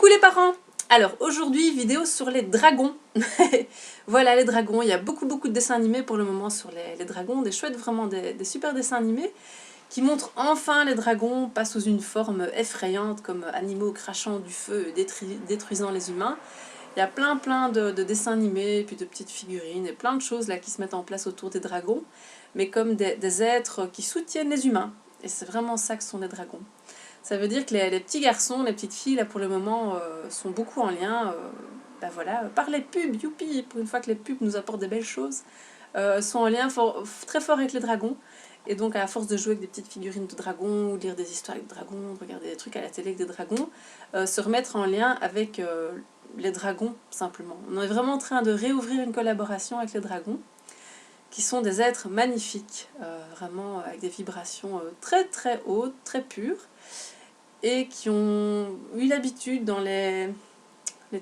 Coucou les parents! Alors aujourd'hui, vidéo sur les dragons. Voilà les dragons, il y a beaucoup de dessins animés pour le moment sur les dragons, des chouettes, vraiment des super dessins animés qui montrent enfin les dragons, pas sous une forme effrayante comme animaux crachant du feu et détruisant les humains. Il y a plein de dessins animés, puis de petites figurines et plein de choses là qui se mettent en place autour des dragons, mais comme des êtres qui soutiennent les humains. Et c'est vraiment ça que sont les dragons. Ça veut dire que les petits garçons, les petites filles, là pour le moment, sont beaucoup en lien voilà, par les pubs, youpi, pour une fois que les pubs nous apportent des belles choses, sont en lien très fort avec les dragons. Et donc à force de jouer avec des petites figurines de dragons, ou lire des histoires avec des dragons, de regarder des trucs à la télé avec des dragons, se remettre en lien avec les dragons, simplement. On est vraiment en train de réouvrir une collaboration avec les dragons, qui sont des êtres magnifiques, vraiment avec des vibrations très hautes, très pures, et qui ont eu l'habitude dans les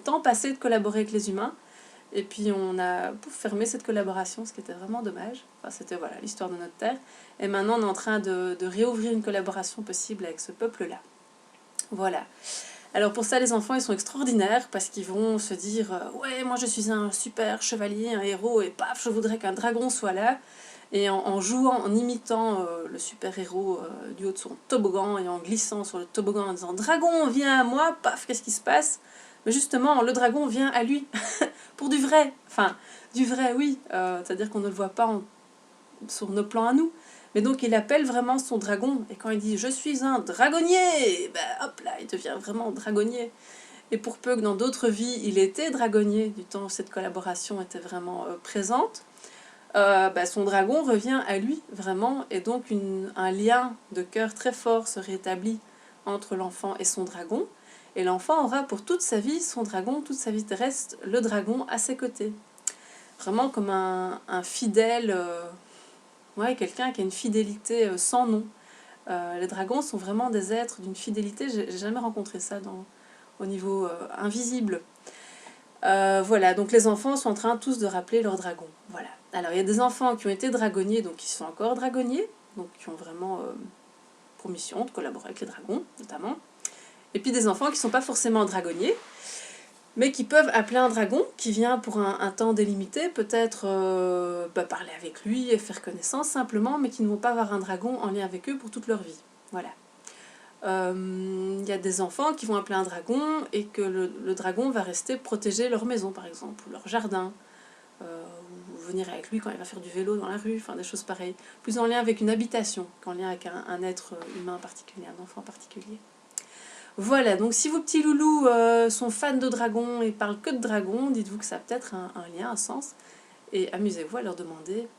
temps passés de collaborer avec les humains. Et puis on a fermé cette collaboration, ce qui était vraiment dommage. Enfin, c'était voilà, l'histoire de notre terre. Et maintenant on est en train de réouvrir une collaboration possible avec ce peuple-là. Voilà. Alors pour ça, les enfants, ils sont extraordinaires parce qu'ils vont se dire ouais, moi je suis un super chevalier, un héros, et paf, je voudrais qu'un dragon soit là. Et en jouant, en imitant le super-héros du haut de son toboggan et en glissant sur le toboggan en disant « Dragon, viens à moi !» Paf, qu'est-ce qui se passe? Mais justement, le dragon vient à lui, pour du vrai. Enfin, du vrai, oui. C'est-à-dire qu'on ne le voit pas sur nos plans à nous. Mais donc il appelle vraiment son dragon. Et quand il dit « Je suis un dragonnier !» Ben hop là, il devient vraiment dragonnier. Et pour peu que dans d'autres vies, il était dragonnier, du temps où cette collaboration était vraiment présente, son dragon revient à lui, vraiment, et donc un lien de cœur très fort se rétablit entre l'enfant et son dragon, et l'enfant aura pour toute sa vie son dragon, toute sa vie terrestre, le dragon à ses côtés. Vraiment comme un fidèle, quelqu'un qui a une fidélité sans nom. Les dragons sont vraiment des êtres d'une fidélité, j'ai jamais rencontré ça au niveau invisible. Voilà, donc les enfants sont en train tous de rappeler leur dragon. Voilà. Alors il y a des enfants qui ont été dragonniers, donc qui sont encore dragonniers, donc qui ont vraiment pour mission de collaborer avec les dragons, notamment. Et puis des enfants qui ne sont pas forcément dragonniers, mais qui peuvent appeler un dragon, qui vient pour un temps délimité, peut-être parler avec lui et faire connaissance simplement, mais qui ne vont pas avoir un dragon en lien avec eux pour toute leur vie. Voilà. Y a des enfants qui vont appeler un dragon et que le dragon va rester protéger leur maison par exemple, ou leur jardin, ou venir avec lui quand il va faire du vélo dans la rue, enfin des choses pareilles, plus en lien avec une habitation qu'en lien avec un être humain particulier, un enfant particulier. Voilà, donc si vos petits loulous sont fans de dragons et parlent que de dragons, dites-vous que ça a peut-être un lien, un sens, et amusez-vous à leur demander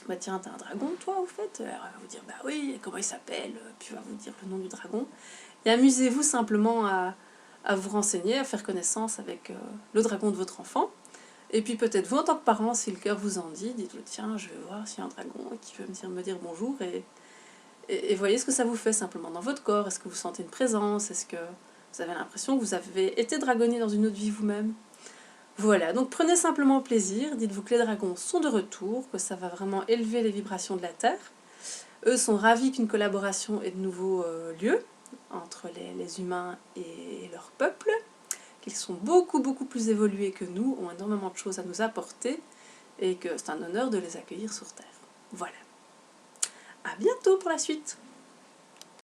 bah tiens, t'as un dragon toi au fait? Alors, elle va vous dire bah oui, comment il s'appelle? Puis elle va vous dire le nom du dragon. Et amusez-vous simplement à vous renseigner, à faire connaissance avec le dragon de votre enfant. Et puis peut-être vous en tant que parent, si le cœur vous en dit, dites-vous tiens, je vais voir s'il y a un dragon qui veut me dire bonjour. Et voyez ce que ça vous fait simplement dans votre corps. Est-ce que vous sentez une présence? Est-ce que vous avez l'impression que vous avez été dragonné dans une autre vie vous-même? Voilà, donc prenez simplement plaisir, dites-vous que les dragons sont de retour, que ça va vraiment élever les vibrations de la Terre. Eux sont ravis qu'une collaboration ait de nouveau lieu entre les humains et leur peuple, qu'ils sont beaucoup plus évolués que nous, ont énormément de choses à nous apporter, et que c'est un honneur de les accueillir sur Terre. Voilà. À bientôt pour la suite!